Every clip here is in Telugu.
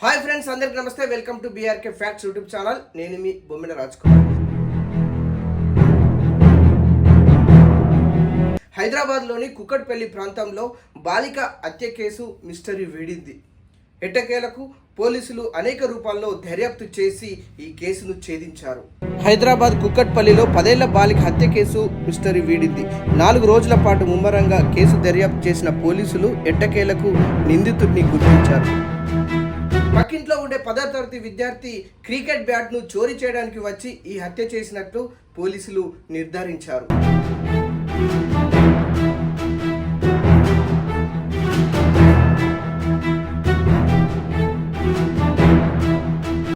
హాయ్ ఫ్రెండ్స్, అందరికి నమస్తే. Welcome to BRK facts YouTube channel. నేను మీ బొమ్మిన రాజ్కుమార్. హైదరాబాద్లోని కుక్కట్పల్లి ప్రాంతంలో బాలిక హత్య కేసు మిస్టరీ వీడింది. ఎట్టకేలకు పోలీసులు అనేక రూపాల్లో దర్యాప్తు చేసి ఈ కేసును ఛేదించారు. హైదరాబాద్ కుక్కట్పల్లిలో 10 ఏళ్ల బాలిక హత్య కేసు మిస్టరీ వీడింది. 4 రోజుల పాటు ముమ్మరంగా కేసు దర్యాప్తు చేసిన పోలీసులు ఎట్టకేలకు నిందితుడిని గుర్తించారు. పక్కింట్లో ఉండే 10వ తరగతి విద్యార్థి క్రికెట్ బ్యాట్ను చోరీ చేయడానికి వచ్చి ఈ హత్య చేసినట్లు పోలీసులు నిర్ధారించారు.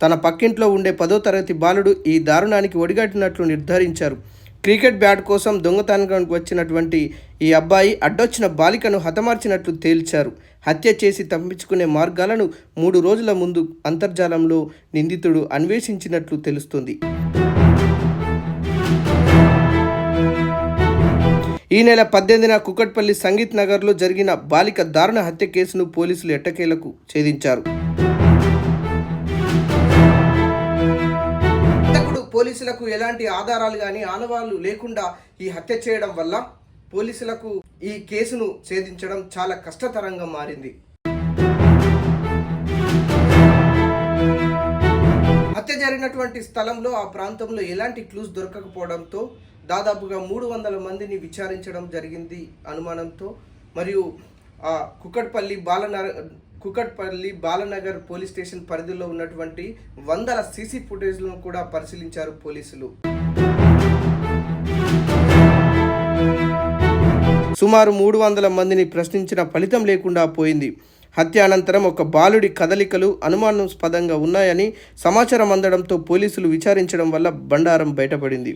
తన పక్కింట్లో ఉండే 10వ తరగతి బాలుడు ఈ దారుణానికి ఒడిగట్టినట్లు నిర్ధారించారు. క్రికెట్ బ్యాట్ కోసం దొంగతనానికి వచ్చినటువంటి ఈ అబ్బాయి అడ్డొచ్చిన బాలికను హతమార్చినట్లు తేల్చారు. హత్య చేసి తప్పించుకునే మార్గాలను 3 రోజుల ముందు అంతర్జాలంలో నిందితుడు అన్వేషించినట్లు తెలుస్తుంది. ఈ నెల 18న కుక్కట్పల్లి సంగీత్ నగర్లో జరిగిన బాలిక దారుణ హత్య కేసును పోలీసులు ఎట్టకేలకు ఛేదించారు. పోలీసులకు ఎలాంటి ఆధారాలు కానీ ఆనవాళ్లు లేకుండా ఈ హత్య చేయడం వల్ల పోలీసులకు ఈ కేసును ఛేదించడం చాలా కష్టతరంగా మారింది. హత్య జరిగినటువంటి స్థలంలో ఆ ప్రాంతంలో ఎలాంటి క్లూస్ దొరకకపోవడంతో దాదాపుగా 300 మందిని విచారించడం జరిగింది అనుమానంతో. మరియు కుక్కట్పల్లి బాలనగర్ పోలీస్ స్టేషన్ పరిధిలో ఉన్నటువంటి 100 సీసీ ఫుటేజ్లను కూడా పరిశీలించారు పోలీసులు. సుమారు 300 మందిని ప్రశ్నించిన ఫలితం లేకుండా పోయింది. హత్య అనంతరం ఒక బాలుడి కదలికలు అనుమానాస్పదంగా ఉన్నాయని సమాచారం అందడంతో పోలీసులు విచారించడం వల్ల బండారం బయటపడింది.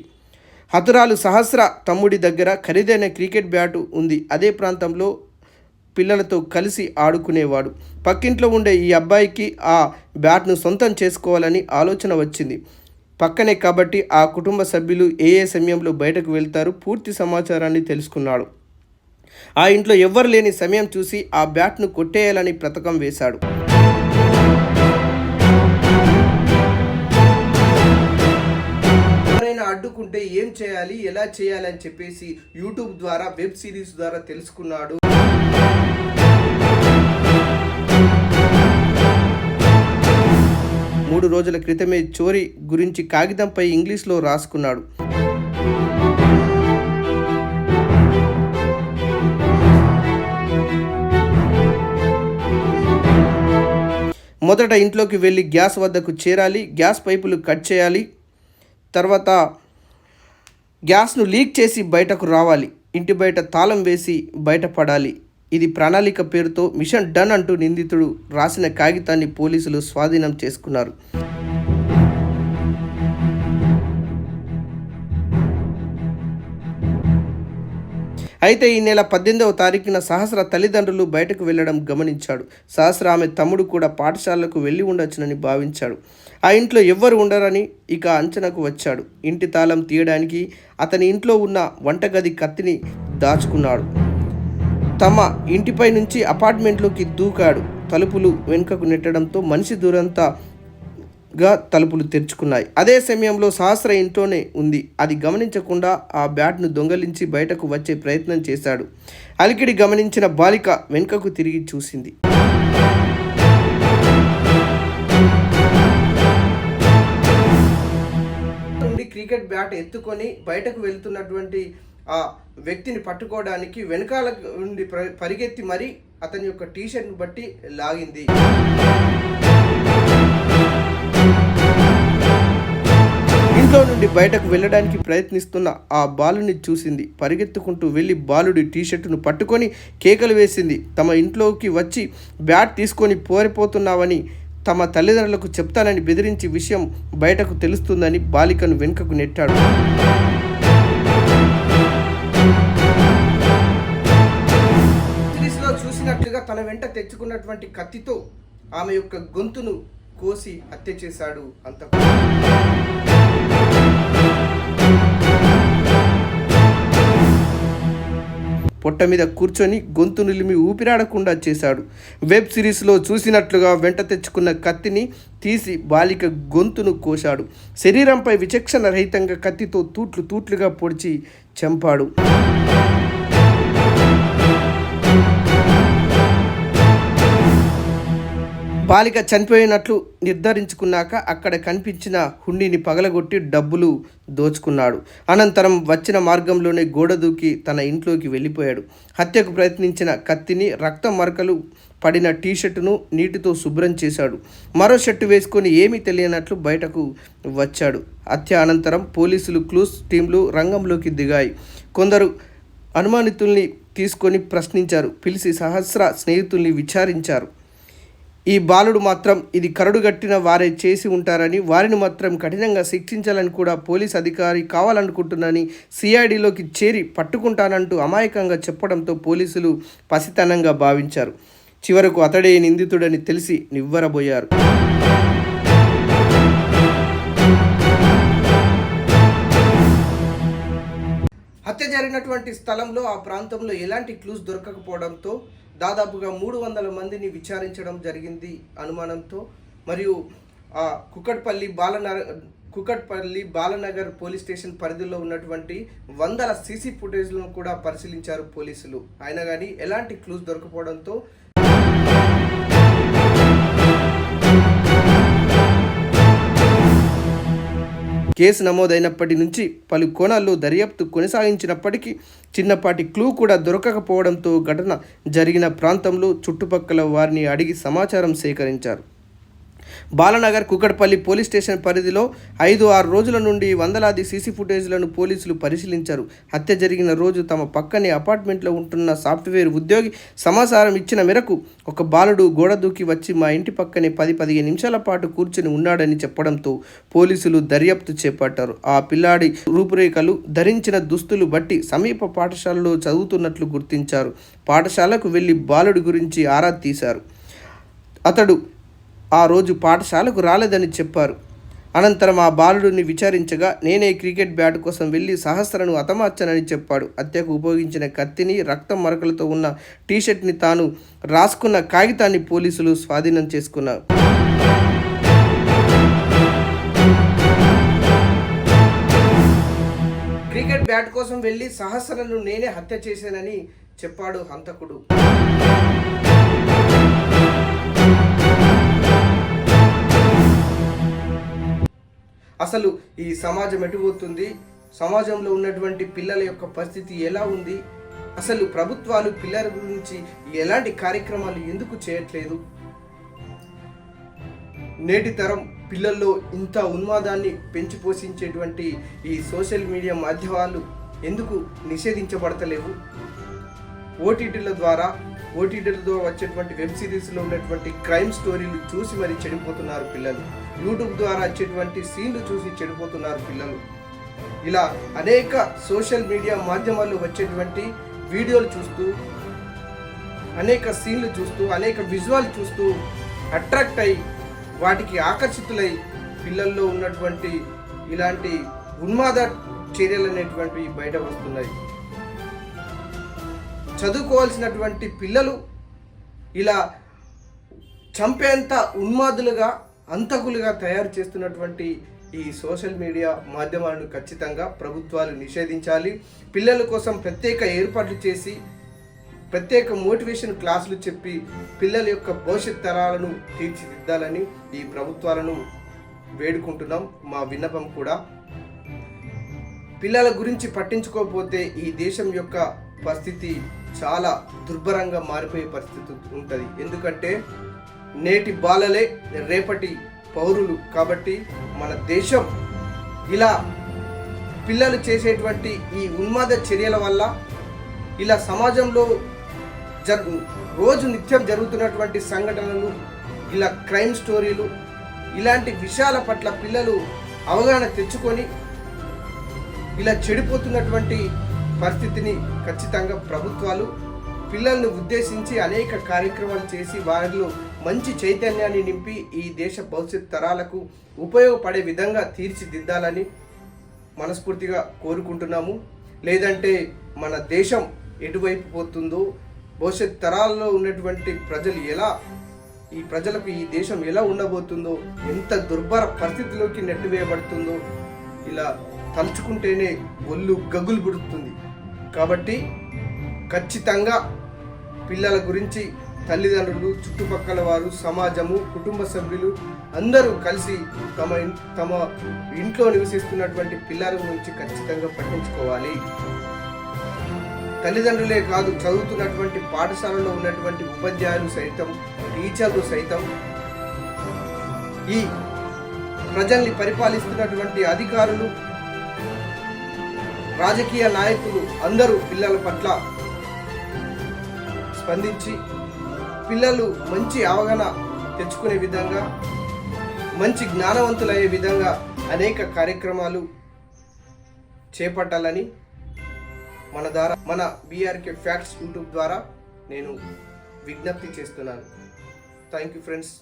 హతురాలు సహస్ర తమ్ముడి దగ్గర ఖరీదైన క్రికెట్ బ్యాటు ఉంది. అదే ప్రాంతంలో పిల్లలతో కలిసి ఆడుకునేవాడు. పక్కింట్లో ఉండే ఈ అబ్బాయికి ఆ బ్యాట్ను సొంతం చేసుకోవాలని ఆలోచన వచ్చింది. పక్కనే కాబట్టి ఆ కుటుంబ సభ్యులు ఏ సమయంలో బయటకు వెళ్తారు పూర్తి సమాచారాన్ని తెలుసుకున్నాడు. ఆ ఇంట్లో ఎవ్వరు లేని సమయం చూసి ఆ బ్యాట్ను కొట్టేయాలని పథకం వేశాడు. ఎవరైనా అడ్డుకుంటే ఏం చేయాలి, ఎలా చేయాలి అని చెప్పేసి యూట్యూబ్ ద్వారా, వెబ్ సిరీస్ ద్వారా తెలుసుకున్నాడు. 3 రోజుల క్రితమే చోరీ గురించి కాగితంపై ఇంగ్లీష్లో రాసుకున్నాడు. మొదట ఇంట్లోకి వెళ్ళి గ్యాస్ వద్దకు చేరాలి, గ్యాస్ పైపులు కట్ చేయాలి, తర్వాత గ్యాస్ను లీక్ చేసి బయటకు రావాలి, ఇంటి బయట తాళం వేసి బయటపడాలి. ఇది ప్రణాళిక పేరుతో మిషన్ డన్ అంటూ నిందితుడు రాసిన కాగితాన్ని పోలీసులు స్వాధీనం చేసుకున్నారు. అయితే ఈ నెల 18వ తారీఖున సహస్ర తల్లిదండ్రులు బయటకు వెళ్లడం గమనించాడు. సహస్ర ఆమె తమ్ముడు కూడా పాఠశాలకు వెళ్ళి ఉండొచ్చునని భావించాడు. ఆ ఇంట్లో ఎవ్వరు ఉండరని ఇక అంచనాకు వచ్చాడు. ఇంటి తాళం తీయడానికి అతని ఇంట్లో ఉన్న వంటగది కత్తిని దాచుకున్నాడు. తమ ఇంటిపై నుంచి అపార్ట్మెంట్లోకి దూకాడు. తలుపులు వెనుకకు నెట్టడంతో మనిషి దూరంతగా తలుపులు తెరుచుకున్నాయి. అదే సమయంలో సహస్ర ఇంట్లోనే ఉంది. అది గమనించకుండా ఆ బ్యాట్ను దొంగలించి బయటకు వచ్చే ప్రయత్నం చేశాడు. అలికిడి గమనించిన బాలిక వెనుకకు తిరిగి చూసింది. క్రికెట్ బ్యాట్ ఎత్తుకొని బయటకు వెళ్తున్నటువంటి ఆ వ్యక్తిని పట్టుకోవడానికి వెనకాల నుండి పరిగెత్తి మరీ అతని యొక్క టీషర్ట్ను బట్టి లాగింది. ఇంట్లో నుండి బయటకు వెళ్ళడానికి ప్రయత్నిస్తున్న ఆ బాలుని చూసింది. పరిగెత్తుకుంటూ వెళ్ళి బాలుడి టీషర్టును పట్టుకొని కేకలు వేసింది. తమ ఇంట్లోకి వచ్చి బ్యాట్ తీసుకొని పోరిపోతున్నావని తమ తల్లిదండ్రులకు చెప్తానని బెదిరించి విషయం బయటకు తెలుస్తుందని బాలికను వెనుకకు నెట్టాడు. చూసినట్లుగా తన వెంట తెచ్చుకున్నటువంటి కత్తితో ఆమె యొక్క గొంతును కోసి హత్య చేశాడు. పొట్ట మీద కూర్చొని గొంతు నిలిమి ఊపిరాడకుండా చేశాడు. వెబ్ సిరీస్లో చూసినట్లుగా వెంట తెచ్చుకున్న కత్తిని తీసి బాలిక గొంతును కోశాడు. శరీరంపై విచక్షణ రహితంగా కత్తితో తూట్లుగా పొడిచి చంపాడు. బాలిక చనిపోయినట్లు నిర్ధారించుకున్నాక అక్కడ కనిపించిన హుండీని పగలగొట్టి డబ్బులు దోచుకున్నాడు. అనంతరం వచ్చిన మార్గంలోనే గోడ దూకి తన ఇంట్లోకి వెళ్ళిపోయాడు. హత్యకు ప్రయత్నించిన కత్తిని, రక్తం మరకలు పడిన టీషర్టును నీటితో శుభ్రం చేశాడు. మరో షర్టు వేసుకొని ఏమీ తెలియనట్లు బయటకు వచ్చాడు. హత్య అనంతరం పోలీసులు క్లూస్ టీంలు రంగంలోకి దిగాయి. కొందరు అనుమానితుల్ని తీసుకొని ప్రశ్నించారు. పిలిచి సహస్ర స్నేహితుల్ని విచారించారు. ఈ బాలుడు మాత్రం ఇది కరడుగట్టిన వారే చేసి ఉంటారని, వారిని మాత్రం కఠినంగా శిక్షించాలని కూడా పోలీస్ అధికారి కావాలనుకుంటున్నానని సిఐడిలోకి చేరి పట్టుకుంటానంటూ అమాయకంగా చెప్పడంతో పోలీసులు పసితనంగా భావించారు. చివరకు అతడే నిందితుడని తెలిసి నివ్వెరబోయారు. హత్య జరిగినటువంటి స్థలంలో ఆ ప్రాంతంలో ఎలాంటి క్లూస్ దొరకకపోవడంతో దాదాపుగా 300 మందిని విచారించడం జరిగింది అనుమానంతో. మరియు కుకట్పల్లి బాలనగర్ పోలీస్ స్టేషన్ పరిధిలో ఉన్నటువంటి 100 సీసీ ఫుటేజ్లను కూడా పరిశీలించారు పోలీసులు. అయినా కానీ ఎలాంటి క్లూస్ దొరకపోవడంతో కేసు నమోదైనప్పటి నుంచి పలు కోణాల్లో దర్యాప్తు కొనసాగించినప్పటికీ చిన్నపాటి క్లూ కూడా దొరకకపోవడంతో ఘటన జరిగిన ప్రాంతంలో చుట్టుపక్కల వారిని అడిగి సమాచారం సేకరించారు. బాలనగర్ కుకట్పల్లి పోలీస్ స్టేషన్ పరిధిలో 5-6 రోజుల నుండి వందలాది సీసీ ఫుటేజ్లను పోలీసులు పరిశీలించారు. హత్య జరిగిన రోజు తమ పక్కనే అపార్ట్మెంట్లో ఉంటున్న సాఫ్ట్వేర్ ఉద్యోగి సమాచారం ఇచ్చిన మేరకు ఒక బాలుడు గోడ దూకి వచ్చి మా ఇంటి పక్కనే 10-15 నిమిషాల పాటు కూర్చుని ఉన్నాడని చెప్పడంతో పోలీసులు దర్యాప్తు చేపట్టారు. ఆ పిల్లాడి రూపురేఖలు, ధరించిన దుస్తులు బట్టి సమీప పాఠశాలలో చదువుతున్నట్లు గుర్తించారు. పాఠశాలకు వెళ్ళి బాలుడి గురించి ఆరా తీశారు. అతడు ఆ రోజు పాఠశాలకు రాలేదని చెప్పారు. అనంతరం ఆ బాలుడిని విచారించగా నేనే క్రికెట్ బ్యాట్ కోసం వెళ్ళి సహస్రను హతమార్చానని చెప్పాడు. హత్యకు ఉపయోగించిన కత్తిని, రక్తం మరకలతో ఉన్న టీషర్ట్ని, తాను రాసుకున్న కాగితాన్ని పోలీసులు స్వాధీనం చేసుకున్నారు. క్రికెట్ బ్యాట్ కోసం వెళ్ళి సహస్రను నేనే హత్య చేశానని చెప్పాడు హంతకుడు. అసలు ఈ సమాజం ఎటుపోతుంది, సమాజంలో ఉన్నటువంటి పిల్లల యొక్క పరిస్థితి ఎలా ఉంది, అసలు ప్రభుత్వాలు పిల్లల గురించి ఎలాంటి కార్యక్రమాలు ఎందుకు చేయట్లేదు, నేటి తరం పిల్లల్లో ఇంత ఉన్మాదాన్ని పెంచి పోషించేటువంటి ఈ సోషల్ మీడియా మాధ్యమాలు ఎందుకు నిషేధించబడతలేవు, ఓటీటీలతో వచ్చేటువంటి వెబ్ సిరీస్లో ఉన్నటువంటి క్రైమ్ స్టోరీలు చూసి మరి చెడిపోతున్నారు పిల్లలు. యూట్యూబ్ ద్వారా వచ్చేటువంటి సీన్లు చూసి చెడిపోతున్నారు పిల్లలు. ఇలా అనేక సోషల్ మీడియా మాధ్యమాల్లో వచ్చేటువంటి వీడియోలు చూస్తూ, అనేక సీన్లు చూస్తూ, అనేక విజువల్ చూస్తూ అట్రాక్ట్ అయి వాటికి ఆకర్షితులై పిల్లల్లో ఉన్నటువంటి ఇలాంటి ఉన్మాద చర్యలు అనేటువంటివి బయట వస్తున్నాయి. చదువుకోవాల్సినటువంటి పిల్లలు ఇలా చంపేంత ఉన్మాదులుగా, అంతకులుగా తయారు చేస్తున్నటువంటి ఈ సోషల్ మీడియా మాధ్యమాలను ఖచ్చితంగా ప్రభుత్వాలు నిషేధించాలి. పిల్లల కోసం ప్రత్యేక ఏర్పాట్లు చేసి, ప్రత్యేక మోటివేషన్ క్లాసులు చెప్పి పిల్లల యొక్క భవిష్యత్ తరాలను తీర్చిదిద్దాలని ఈ ప్రభుత్వాలను వేడుకుంటున్నాం. మా విన్నపం కూడా, పిల్లల గురించి పట్టించుకోకపోతే ఈ దేశం యొక్క పరిస్థితి చాలా దుర్భరంగా మారిపోయే పరిస్థితి ఉంటుంది. ఎందుకంటే నేటి బాలలే రేపటి పౌరులు. కాబట్టి మన దేశం ఇలా పిల్లలు చేసేటువంటి ఈ ఉన్మాద చర్యల వల్ల, ఇలా సమాజంలో రోజు నిత్యం జరుగుతున్నటువంటి సంఘటనలు, ఇలా క్రైమ్ స్టోరీలు, ఇలాంటి విషయాల పట్ల పిల్లలు అవగాహన తెచ్చుకొని ఇలా చెడిపోతున్నటువంటి పరిస్థితిని ఖచ్చితంగా ప్రభుత్వాలు పిల్లలను ఉద్దేశించి అనేక కార్యక్రమాలు చేసి వారిలో మంచి చైతన్యాన్ని నింపి ఈ దేశ భవిష్యత్ తరాలకు ఉపయోగపడే విధంగా తీర్చిదిద్దాలని మనస్ఫూర్తిగా కోరుకుంటున్నాము. లేదంటే మన దేశం ఎటువైపు పోతుందో, భవిష్యత్ తరాల్లో ఉన్నటువంటి ప్రజలు ఎలా, ఈ ప్రజలకు ఈ దేశం ఎలా ఉండబోతుందో, ఎంత దుర్భర పరిస్థితిలోకి నెట్టివేయబడుతుందో ఇలా తలుచుకుంటేనే ఒళ్ళు గగులు పుడుతుంది. కాబట్టి ఖచ్చితంగా పిల్లల గురించి తల్లిదండ్రులు, చుట్టుపక్కల వారు, సమాజము, కుటుంబ సభ్యులు అందరూ కలిసి తమ ఇంట్లో నివసిస్తున్నటువంటి పిల్లల గురించి ఖచ్చితంగా పట్టించుకోవాలి. తల్లిదండ్రులే కాదు, చదువుతున్నటువంటి పాఠశాలలో ఉన్నటువంటి ఉపాధ్యాయులు సైతం, టీచర్లు సైతం, ఈ ప్రజల్ని పరిపాలిస్తున్నటువంటి అధికారులు, రాజకీయ నాయకులు అందరూ పిల్లల పట్ల స్పందించి పిల్లలు మంచి అవగాహన తెచ్చుకునే విధంగా, మంచి జ్ఞానవంతులయ్యే విధంగా అనేక కార్యక్రమాలు చేపట్టాలని మన బీఆర్కే ఫ్యాక్ట్స్ యూట్యూబ్ ద్వారా నేను విజ్ఞప్తి చేస్తున్నాను. Thank you friends.